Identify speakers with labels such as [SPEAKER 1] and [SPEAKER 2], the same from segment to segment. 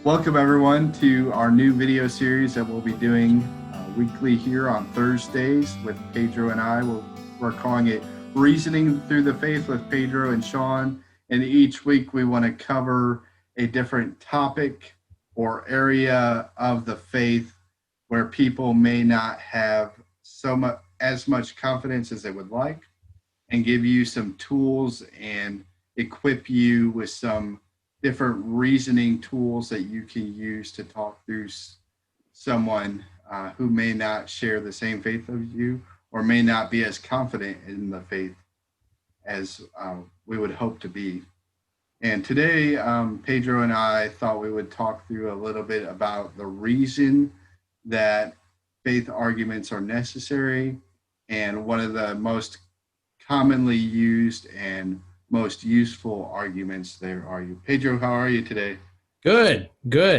[SPEAKER 1] Welcome everyone to our new video series that we'll be doing weekly here on Thursdays with Pedro and I. We're calling it Reasoning Through the Faith with Pedro and Sean. And each week we want to cover a different topic or area of the faith where people may not have as much confidence as they would like, and give you some tools and equip you with some different reasoning tools that you can use to talk through someone who may not share the same faith as you or may not be as confident in the faith as we would hope to be. And today, Pedro and I thought we would talk through a little bit about the reason that faith arguments are necessary and one of the most commonly used and most useful arguments there are. You, Pedro, how are you today?
[SPEAKER 2] Good.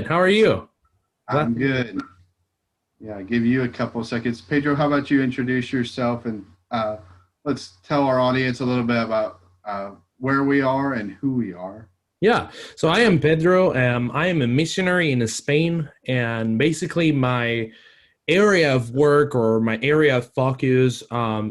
[SPEAKER 2] How are you?
[SPEAKER 1] I'm good. Yeah, I'll give you a couple of seconds. Pedro, how about you introduce yourself and let's tell our audience a little bit about where we are and who we are.
[SPEAKER 2] Yeah, so I am Pedro. I am a missionary in Spain, and basically my area of work or my area of focus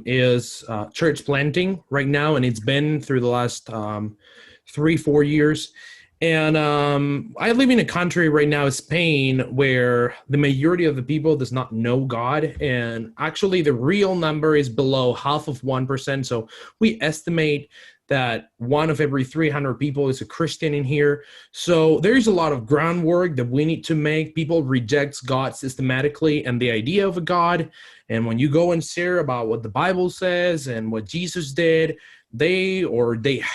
[SPEAKER 2] is church planting right now, and it's been through the last 3-4 years. And I live in a country right now, Spain, where the majority of the people does not know God, and actually the real number is below 0.5%. So we estimate that 1 of every 300 people is a Christian in here. So there's a lot of groundwork that we need to make. People reject God systematically and the idea of a God. And when you go and share about what the Bible says and what Jesus did, they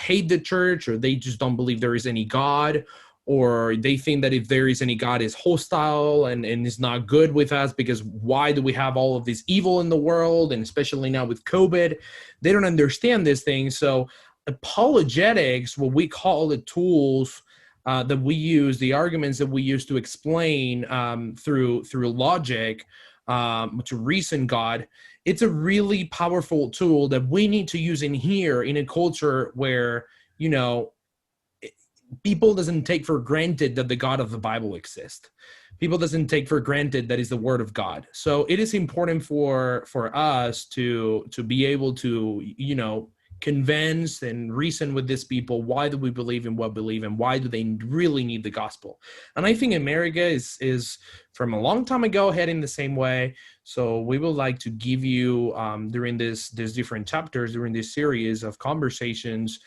[SPEAKER 2] hate the church, or they just don't believe there is any God, or they think that if there is any God is hostile and is not good with us, because why do we have all of this evil in the world? And especially now with COVID, they don't understand these things. So apologetics, what we call the tools that we use, the arguments that we use to explain through logic, to reason God, it's a really powerful tool that we need to use in here in a culture where, people doesn't take for granted that the God of the Bible exists. People doesn't take for granted that is the word of God. So it is important for us to be able to, convince and reason with these people. Why do we believe in what we believe, and why do they really need the gospel? And I think America is from a long time ago heading the same way. So we would like to give you during these different chapters, during this series of conversations,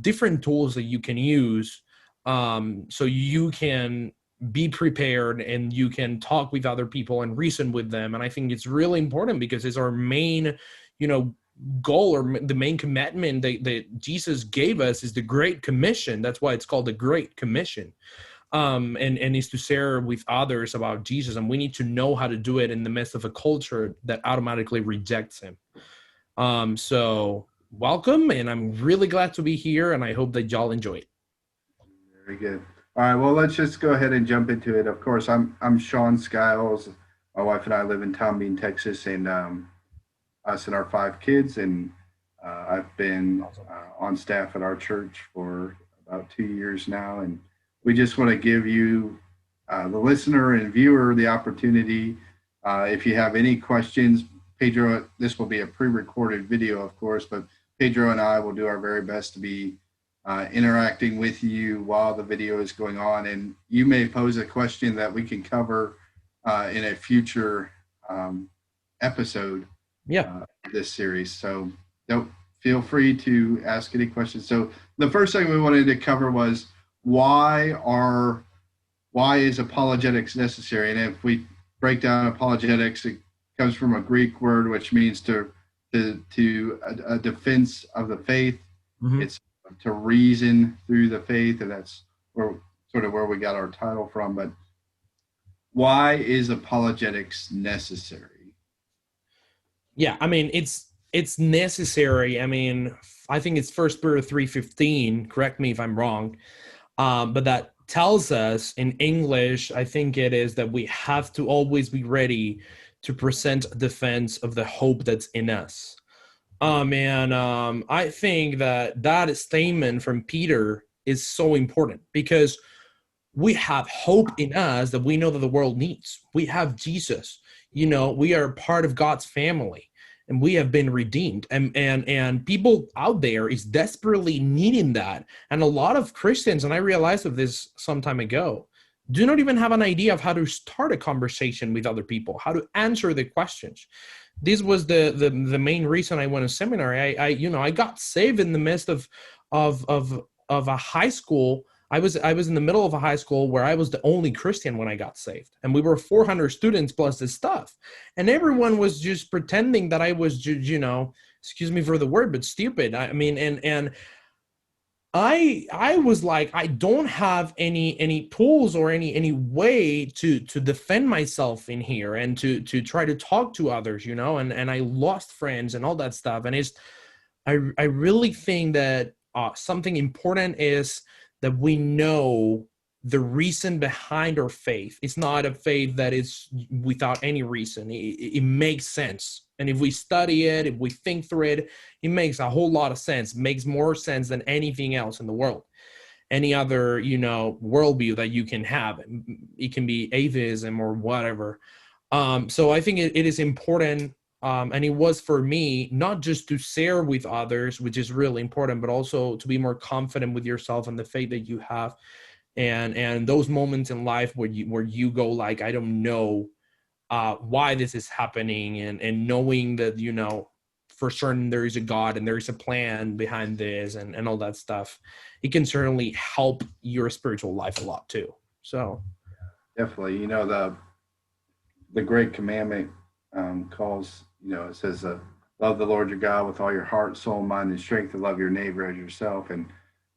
[SPEAKER 2] different tools that you can use so you can be prepared and you can talk with other people and reason with them. And I think it's really important because it's our main, goal, or the main commandment that Jesus gave us is the Great Commission. That's why it's called the Great Commission. And is to share with others about Jesus. And we need to know how to do it in the midst of a culture that automatically rejects him. So welcome, and I'm really glad to be here, and I hope that y'all enjoy it.
[SPEAKER 1] Very good. All right, well, let's just go ahead and jump into it. Of course, I'm Sean Skiles. My wife and I live in Tom Bean, Texas, and us and our 5 kids, and I've been on staff at our church for about 2 years now, and we just want to give you, the listener and viewer, the opportunity. If you have any questions, Pedro, this will be a pre-recorded video, of course, but Pedro and I will do our very best to be interacting with you while the video is going on, and you may pose a question that we can cover in a future episode. This series. So don't feel free to ask any questions. So the first thing we wanted to cover was why is apologetics necessary? And if we break down apologetics, it comes from a Greek word which means to a defense of the faith. Mm-hmm. It's to reason through the faith, and that's where we got our title from. But why is apologetics necessary?
[SPEAKER 2] Yeah, I mean, it's necessary. I mean, I think it's 1 Peter 3:15. Correct me if I'm wrong, but that tells us in English, I think it is, that we have to always be ready to present a defense of the hope that's in us. I think that statement from Peter is so important because we have hope in us that we know that the world needs. We have Jesus. You know, we are part of God's family and we have been redeemed. And people out there is desperately needing that. And a lot of Christians, and I realized of this some time ago, do not even have an idea of how to start a conversation with other people, how to answer the questions. This was the main reason I went to seminary. I got saved in the midst of a high school. I was in the middle of a high school where I was the only Christian when I got saved, and we were 400 students plus this stuff, and everyone was just pretending that I was, excuse me for the word, but stupid. I mean, and I was like, I don't have any tools or any way to defend myself in here and to try to talk to others, and I lost friends and all that stuff. And I really think that something important is that we know the reason behind our faith. It's not a faith that is without any reason. It makes sense. And if we study it, if we think through it, it makes a whole lot of sense. It makes more sense than anything else in the world. Any other, worldview that you can have. It can be atheism or whatever. So I think it is important. And it was for me, not just to share with others, which is really important, but also to be more confident with yourself and the faith that you have. And those moments in life where you go like, I don't know why this is happening, and knowing that, for certain there is a God and there is a plan behind this and all that stuff, it can certainly help your spiritual life a lot too. So
[SPEAKER 1] Definitely. The great commandment calls, it says, love the Lord your God with all your heart, soul, mind, and strength, and love your neighbor as yourself. And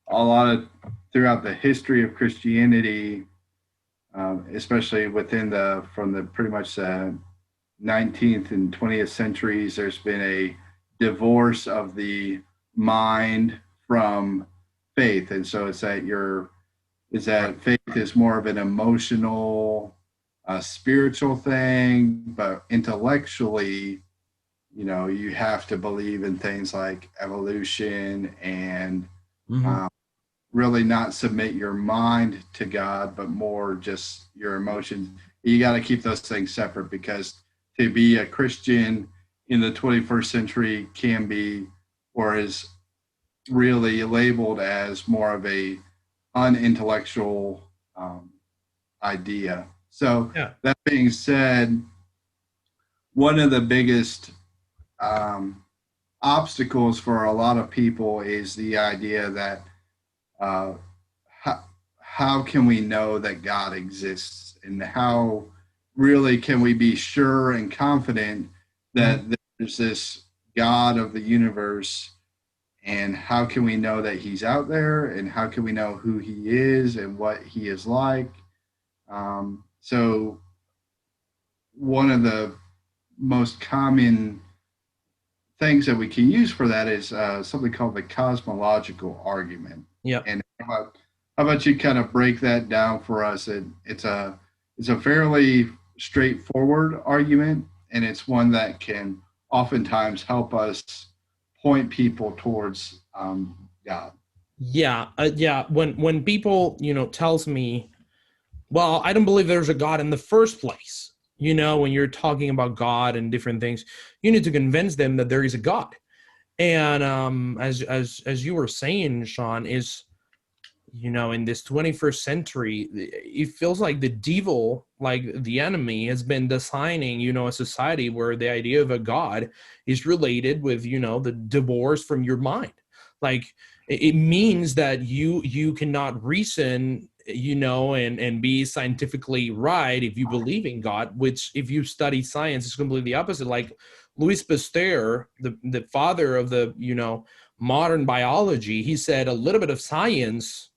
[SPEAKER 1] a lot of throughout the history of Christianity, especially from the pretty much 19th and 20th centuries, there's been a divorce of the mind from faith. And so it's that faith is more of an emotional, spiritual thing, but intellectually, you have to believe in things like evolution and really not submit your mind to God, but more just your emotions. You got to keep those things separate, because to be a Christian in the 21st century can be, or is really labeled as, more of a unintellectual idea. So That being said, one of the biggest obstacles for a lot of people is the idea that how can we know that God exists, and how really can we be sure and confident that there's this God of the universe, and how can we know that he's out there, and how can we know who he is and what he is like? So one of the most common things that we can use for that is something called the cosmological argument.
[SPEAKER 2] Yeah.
[SPEAKER 1] And how about you kind of break that down for us? It's a fairly straightforward argument, and it's one that can oftentimes help us point people towards God.
[SPEAKER 2] Yeah. When people, tells me, well, I don't believe there's a God in the first place. When you're talking about God and different things, you need to convince them that there is a God. And as you were saying, Sean, is, in this 21st century, it feels like the devil, like the enemy, has been designing, a society where the idea of a God is related with, the divorce from your mind. Like, it means that you cannot reason, and be scientifically right if you believe in God, which, if you study science, is completely opposite. Like Louis Pasteur, the father of the, modern biology, he said a little bit of science,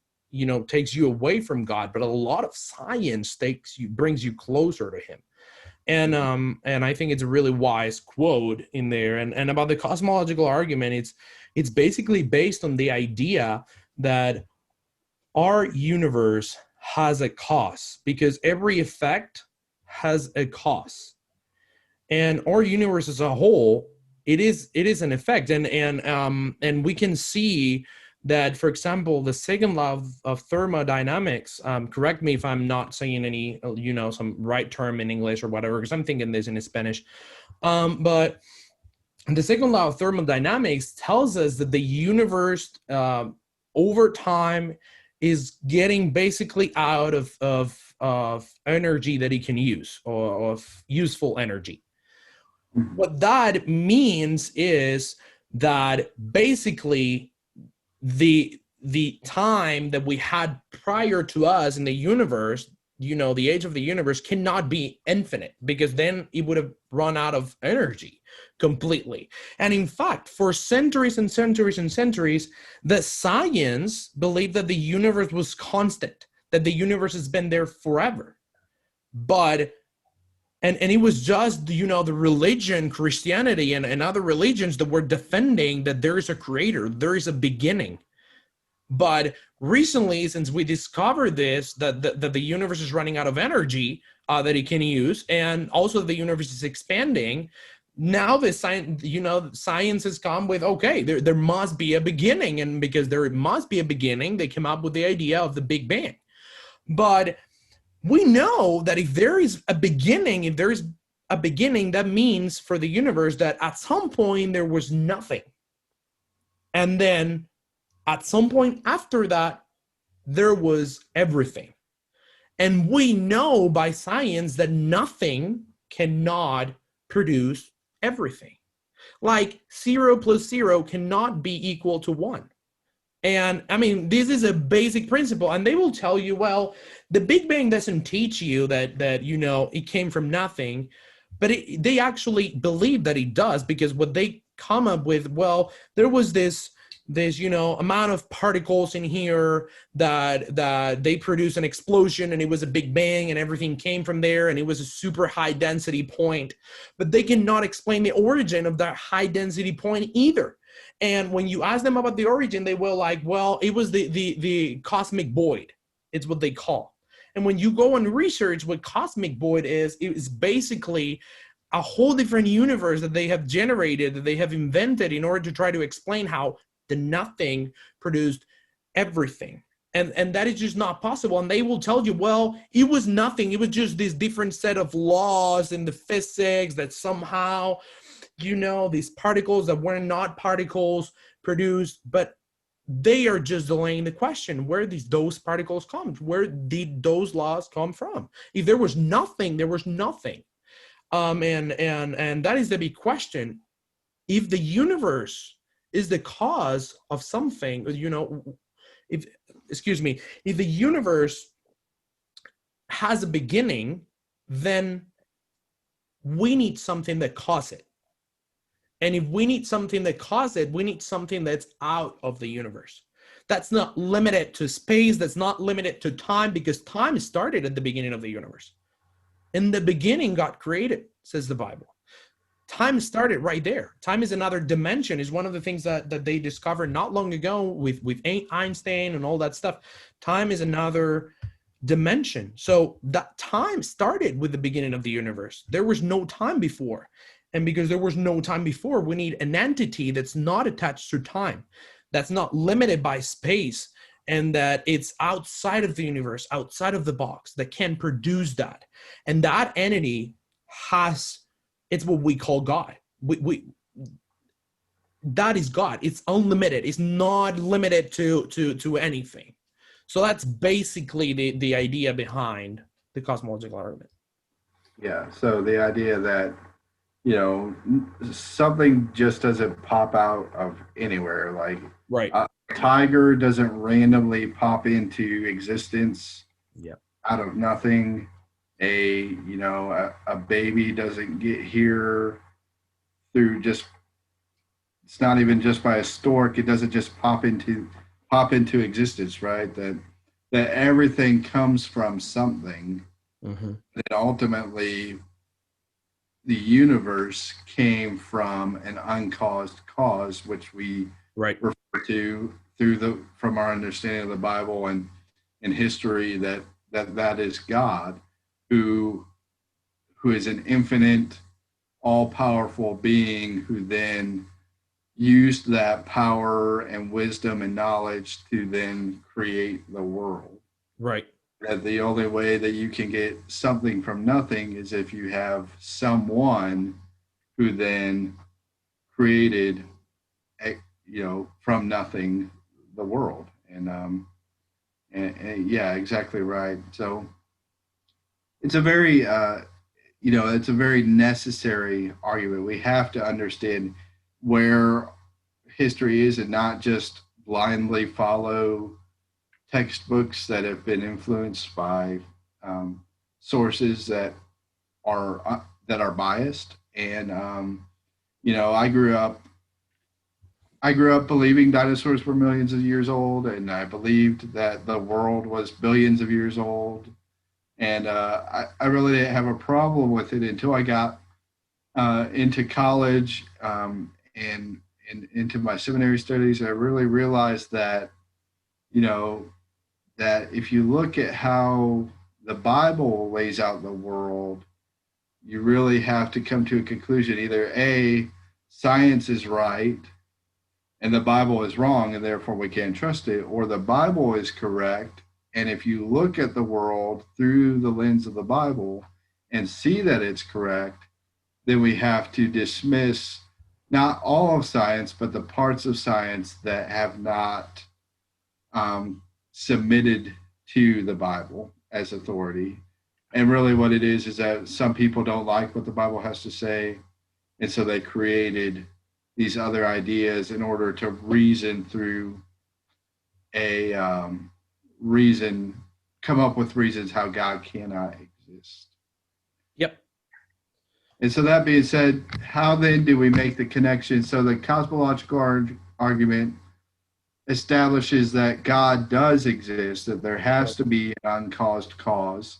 [SPEAKER 2] takes you away from God, but a lot of science brings you closer to him. And I think it's a really wise quote in there. And about the cosmological argument, it's basically based on the idea that our universe has a cause, because every effect has a cause, and our universe as a whole, it is an effect. And we can see that, for example, the second law of thermodynamics, correct me if I'm not saying any, some right term in English or whatever, because I'm thinking this in Spanish. But the second law of thermodynamics tells us that the universe over time is getting basically out of energy that it can use, or of useful energy. What that means is that basically the time that we had prior to us in the universe, the age of the universe, cannot be infinite, because then it would have run out of energy completely. And in fact, for centuries and centuries and centuries, the science believed that the universe was constant, that the universe has been there forever. But and it was just, the religion, Christianity, and other religions that were defending that there is a creator, there is a beginning. But recently, since we discovered this, that the universe is running out of energy that it can use, and also the universe is expanding, now the science has come with, okay, there must be a beginning, and because there must be a beginning, they came up with the idea of the Big Bang. But we know that if there is a beginning, that means for the universe that at some point there was nothing. And then at some point after that, there was everything. And we know by science that nothing cannot produce everything. Like 0 plus 0 cannot be equal to 1. And I mean, this is a basic principle, and they will tell you, well, the Big Bang doesn't teach you that it came from nothing, but they actually believe that it does, because what they come up with, well, there was this amount of particles in here that they produce an explosion, and it was a Big Bang, and everything came from there, and it was a super high density point, but they cannot explain the origin of that high density point either. And when you ask them about the origin, they will like, well, it was the cosmic void. It's what they call. And when you go and research what cosmic void is, it is basically a whole different universe that they have generated, that they have invented in order to try to explain how the nothing produced everything. And that is just not possible. And they will tell you, well, it was nothing. It was just this different set of laws in the physics that somehow, these particles that were not particles produced, but they are just delaying the question. Where did those particles come? Where did those laws come from? If there was nothing, there was nothing. And that is the big question. If the universe is the cause of something, if the universe has a beginning, then we need something that caused it. And if we need something that caused it, we need something that's out of the universe. That's not limited to space. That's not limited to time, because time started at the beginning of the universe. In the beginning, God created, says the Bible. Time started right there. Time is another dimension. Is one of the things that they discovered not long ago with Einstein and all that stuff. Time is another dimension. So that time started with the beginning of the universe. There was no time before. And because there was no time before, we need an entity that's not attached to time, that's not limited by space, and that it's outside of the universe, outside of the box, that can produce that. And that entity it's what we call God. That is God. It's unlimited. It's not limited to anything. So that's basically the idea behind the cosmological argument.
[SPEAKER 1] Yeah. So the idea that something just doesn't pop out of anywhere. Like
[SPEAKER 2] right.
[SPEAKER 1] A tiger doesn't randomly pop into existence out of nothing. A baby doesn't get here through just, it's not even just by a stork. It doesn't just pop into existence, right? That everything comes from something.
[SPEAKER 2] Mm-hmm.
[SPEAKER 1] That ultimately the universe came from an uncaused cause, which we refer to from our understanding of the Bible and history, that is God, who is an infinite, all-powerful being, who then used that power and wisdom and knowledge to then create the world.
[SPEAKER 2] Right.
[SPEAKER 1] That the only way that you can get something from nothing is if you have someone who then created, from nothing, the world. And yeah, exactly right. So it's a very, it's a very necessary argument. We have to understand where history is and not just blindly follow textbooks that have been influenced by um, sources that are biased. And I grew up believing dinosaurs were millions of years old, and I believed that the world was billions of years old. And I really didn't have a problem with it until I got into college, and into my seminary studies. I really realized that, you know, that if you look at how the Bible lays out the world, you really have to come to a conclusion. Either A, science is right and the Bible is wrong, and therefore we can't trust it, or the Bible is correct. And if you look at the world through the lens of the Bible and see that it's correct, then we have to dismiss not all of science, but the parts of science that have not submitted to the Bible as authority. And really, what it is that some people don't like what the Bible has to say. And so they created these other ideas in order to reason through a reason, come up with reasons how God cannot exist.
[SPEAKER 2] Yep.
[SPEAKER 1] And so that being said, how then do we make the connection? So the cosmological argument establishes that God does exist, that there has to be an uncaused cause.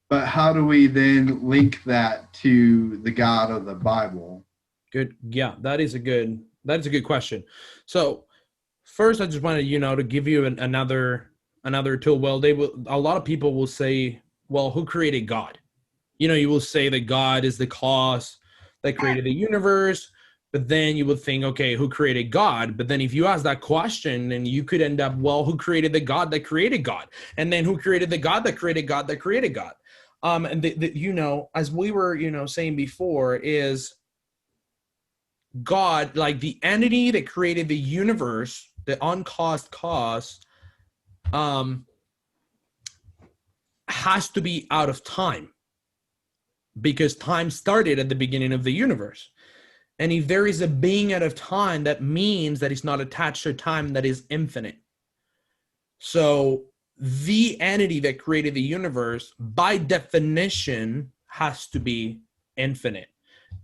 [SPEAKER 1] But how do we then link that to the God of the Bible?
[SPEAKER 2] Good. Yeah, that is a good question. So first, I just wanted, to give you another tool. Well, a lot of people will say, well, who created God? You will say that God is the cause that created the universe, but then you would think, okay, who created God? But then if you ask that question, then you could end up, well, who created the God that created God? And then who created the God that created God that created God? And as we were, saying before, is God, like the entity that created the universe, the uncaused cause, has to be out of time, because time started at the beginning of the universe. And if there is a being out of time, that means that it's not attached to time, that is infinite. So the entity that created the universe, by definition, has to be infinite.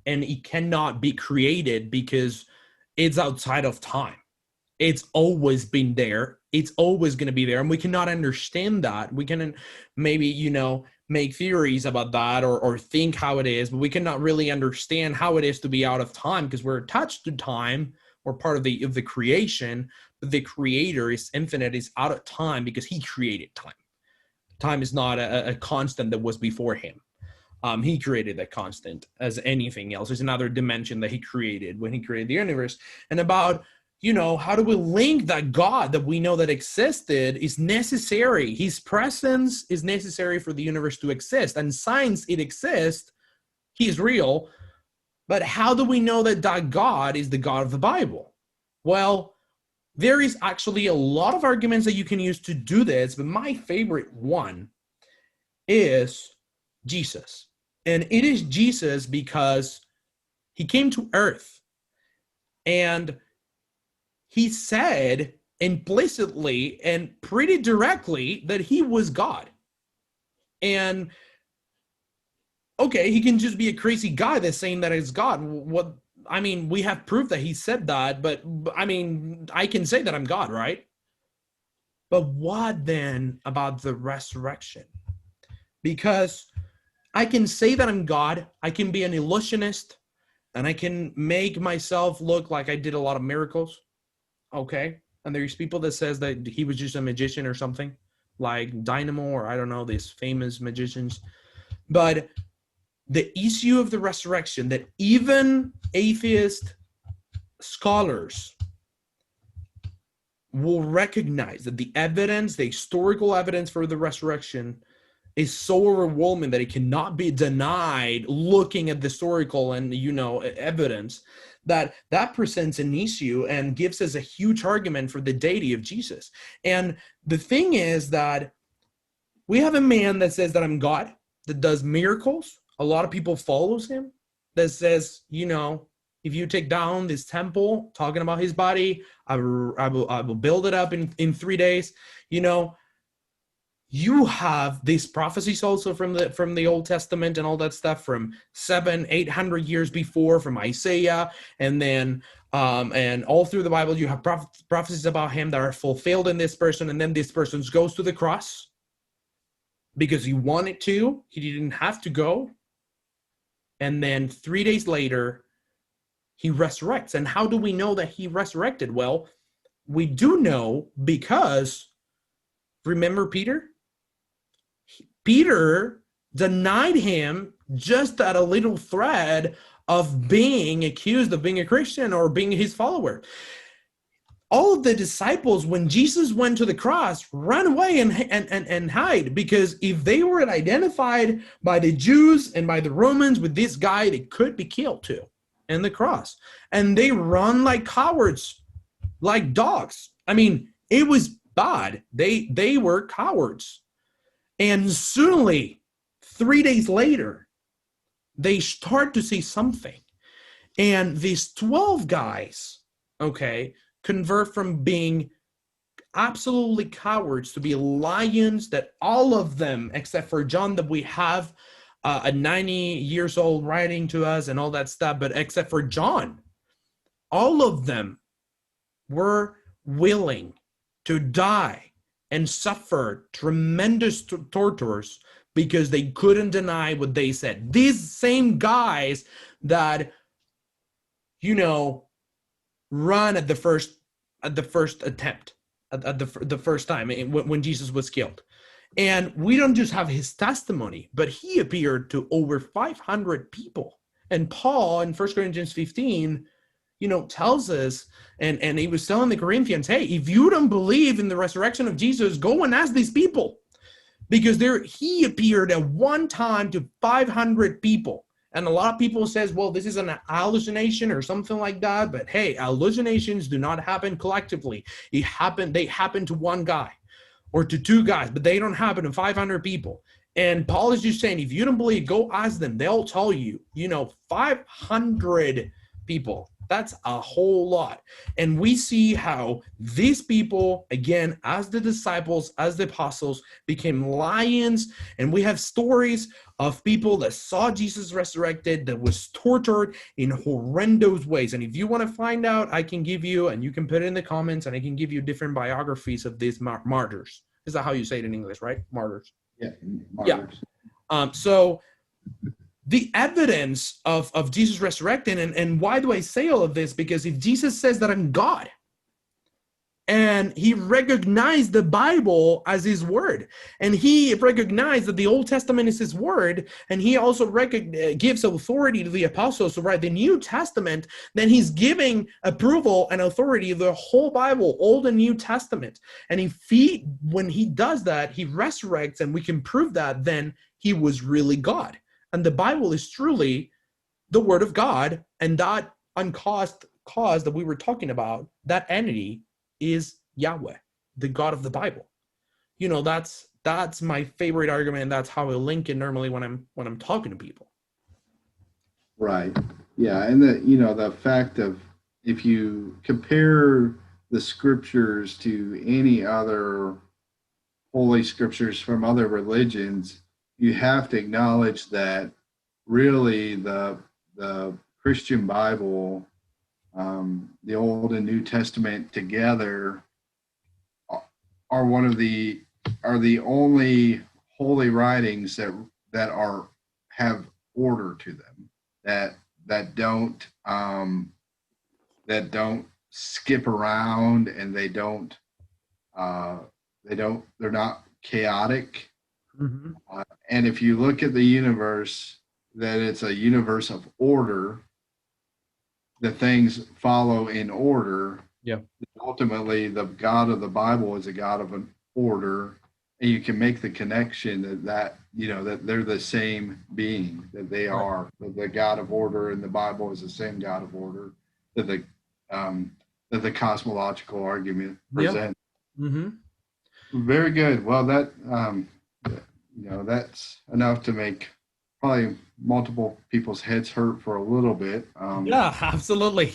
[SPEAKER 2] And it cannot be created because it's outside of time. It's always been there. It's always going to be there. And we cannot understand that. We can maybe, make theories about that, or think how it is, but we cannot really understand how it is to be out of time, because we're attached to time. We're part of the creation, but the creator is infinite, is out of time because he created time. Time is not a constant that was before him. He created that constant as anything else. There's another dimension that he created when he created the universe. And about, how do we link that God that we know that existed is necessary? His presence is necessary for the universe to exist. And since it exists, he is real. But how do we know that that God is the God of the Bible? Well, there is actually a lot of arguments that you can use to do this, but my favorite one is Jesus. And it is Jesus because he came to earth and he said implicitly and pretty directly that he was God. And okay, he can just be a crazy guy that's saying that he's God. We have proof that he said that, but I can say that I'm God, right? But what then about the resurrection? Because I can say that I'm God, I can be an illusionist, and I can make myself look like I did a lot of miracles. Okay. And there's people that says that he was just a magician or something, like Dynamo, or I don't know, these famous magicians. But the issue of the resurrection, that even atheists, scholars will recognize that the evidence, the historical evidence for the resurrection, is so overwhelming that it cannot be denied looking at the historical and evidence, that presents an issue and gives us a huge argument for the deity of Jesus. And the thing is that we have a man that says that I'm God, that does miracles. A lot of people follows him, that says, if you take down this temple, talking about his body, I will build it up in 3 days. You have these prophecies also from the Old Testament and all that stuff from 700-800 years before, from Isaiah, and then and all through the Bible you have prophecies about him that are fulfilled in this person, and then this person goes to the cross because he wanted to. He didn't have to go. And then 3 days later, he resurrects. And how do we know that he resurrected? Well, we do know because, remember Peter? Peter denied him just at a little thread of being accused of being a Christian or being his follower. All of the disciples, when Jesus went to the cross, ran away and hide, because if they were identified by the Jews and by the Romans with this guy, they could be killed too in the cross. And they run like cowards, like dogs. I mean, it was bad. They were cowards. And suddenly, 3 days later, they start to see something. And these 12 guys, convert from being absolutely cowards to be lions, that all of them, except for John, that we have a 90 years old writing to us and all that stuff, but except for John, all of them were willing to die and suffer tremendous tortures because they couldn't deny what they said. These same guys that, run at the first attempt, at the first time when Jesus was killed. And we don't just have his testimony, but he appeared to over 500 people. And Paul in 1 Corinthians 15, tells us, and he was telling the Corinthians, hey, if you don't believe in the resurrection of Jesus, go and ask these people. Because he appeared at one time to 500 people. And a lot of people says, well, this is an hallucination or something like that. But hey, hallucinations do not happen collectively. They happen to one guy or to two guys, but they don't happen to 500 people. And Paul is just saying, if you don't believe, go ask them. They'll tell you, 500 people. That's a whole lot. And we see how these people, again, as the disciples, as the apostles, became lions. And we have stories of people that saw Jesus resurrected, that was tortured in horrendous ways. And if you want to find out, I can give you, and you can put it in the comments, and I can give you different biographies of these martyrs. Is that how you say it in English, right? Martyrs.
[SPEAKER 1] Yeah. Martyrs.
[SPEAKER 2] Yeah. So the evidence of Jesus resurrecting, and why do I say all of this? Because if Jesus says that I'm God, and he recognized the Bible as his word, and he recognized that the Old Testament is his word, and he also gives authority to the apostles to write the New Testament, then he's giving approval and authority to the whole Bible, Old and New Testament. And when he does that, he resurrects, and we can prove that, then he was really God. And the Bible is truly the word of God, and that uncaused cause that we were talking about, that entity is Yahweh, the God of the Bible. That's my favorite argument, and that's how I link it normally when I'm talking to people.
[SPEAKER 1] Right. Yeah, and the fact of, if you compare the scriptures to any other holy scriptures from other religions, you have to acknowledge that really the Christian Bible, the Old and New Testament together, are the only holy writings that have order to them, that don't skip around, and they're not chaotic.
[SPEAKER 2] Mm-hmm.
[SPEAKER 1] And if you look at the universe, that it's a universe of order, the things follow in order.
[SPEAKER 2] Yeah.
[SPEAKER 1] Ultimately, the God of the Bible is a God of an order, and you can make the connection that that they're the same being, that they
[SPEAKER 2] Right.
[SPEAKER 1] are the God of order, and the Bible is the same God of order that um, the cosmological argument
[SPEAKER 2] Yeah.
[SPEAKER 1] presents.
[SPEAKER 2] Mm-hmm.
[SPEAKER 1] Very good. Well, that's enough to make probably multiple people's heads hurt for a little bit.
[SPEAKER 2] Yeah, absolutely.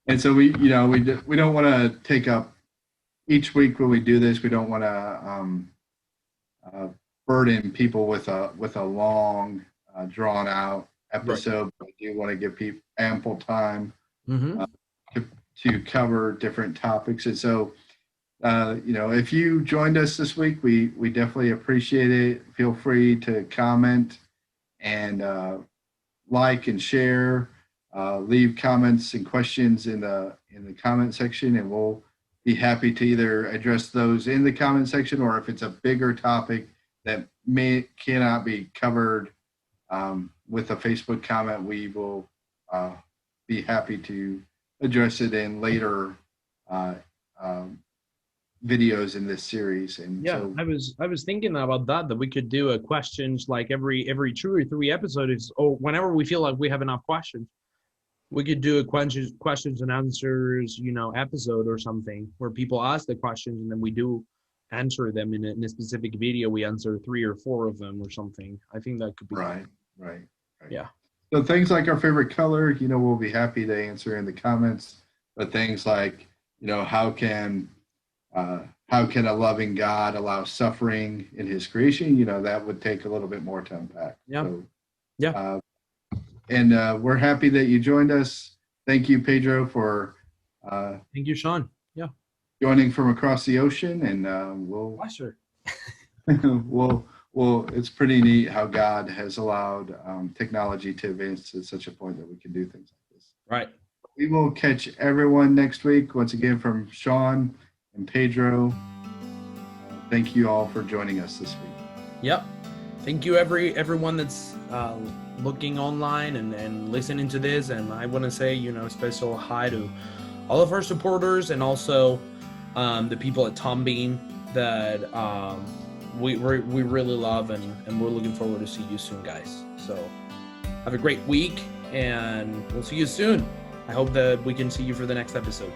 [SPEAKER 1] And so we don't want to take up each week when we do this. We don't want to uh, burden people with a long, drawn out
[SPEAKER 2] Right.
[SPEAKER 1] episode. But we do want to give people ample time
[SPEAKER 2] Mm-hmm.
[SPEAKER 1] uh, to cover different topics. And so, if you joined us this week, we definitely appreciate it. Feel free to comment and like and share. Leave comments and questions in the comment section, and we'll be happy to either address those in the comment section, or if it's a bigger topic that cannot be covered with a Facebook comment, we will be happy to address it in later uh, um, videos in this series. And
[SPEAKER 2] Yeah,
[SPEAKER 1] so,
[SPEAKER 2] I was thinking about that we could do a questions like every 2 or 3 episodes, or whenever we feel like we have enough questions. We could do a questions and answers, episode or something where people ask the questions and then we do answer them in a specific video. We answer 3 or 4 of them or something. I think that could be
[SPEAKER 1] right, right, right.
[SPEAKER 2] Yeah.
[SPEAKER 1] So things like our favorite color, we'll be happy to answer in the comments. But things like, how can a loving God allow suffering in His creation? That would take a little bit more to unpack.
[SPEAKER 2] Yeah.
[SPEAKER 1] So,
[SPEAKER 2] Yeah.
[SPEAKER 1] And we're happy that you joined us. Thank you, Pedro, for
[SPEAKER 2] Thank you, Sean. Yeah.
[SPEAKER 1] joining from across the ocean. And we'll
[SPEAKER 2] Pleasure.
[SPEAKER 1] it's pretty neat how God has allowed technology to advance to such a point that we can do things like this.
[SPEAKER 2] Right.
[SPEAKER 1] We will catch everyone next week. Once again, from Sean and Pedro, thank you all for joining us this week.
[SPEAKER 2] Yep. Thank you everyone that's looking online and listening to this. And I want to say, special hi to all of our supporters, and also the people at Tom Bean that we really love, and we're looking forward to see you soon, guys. So have a great week, and we'll see you soon. I hope that we can see you for the next episode.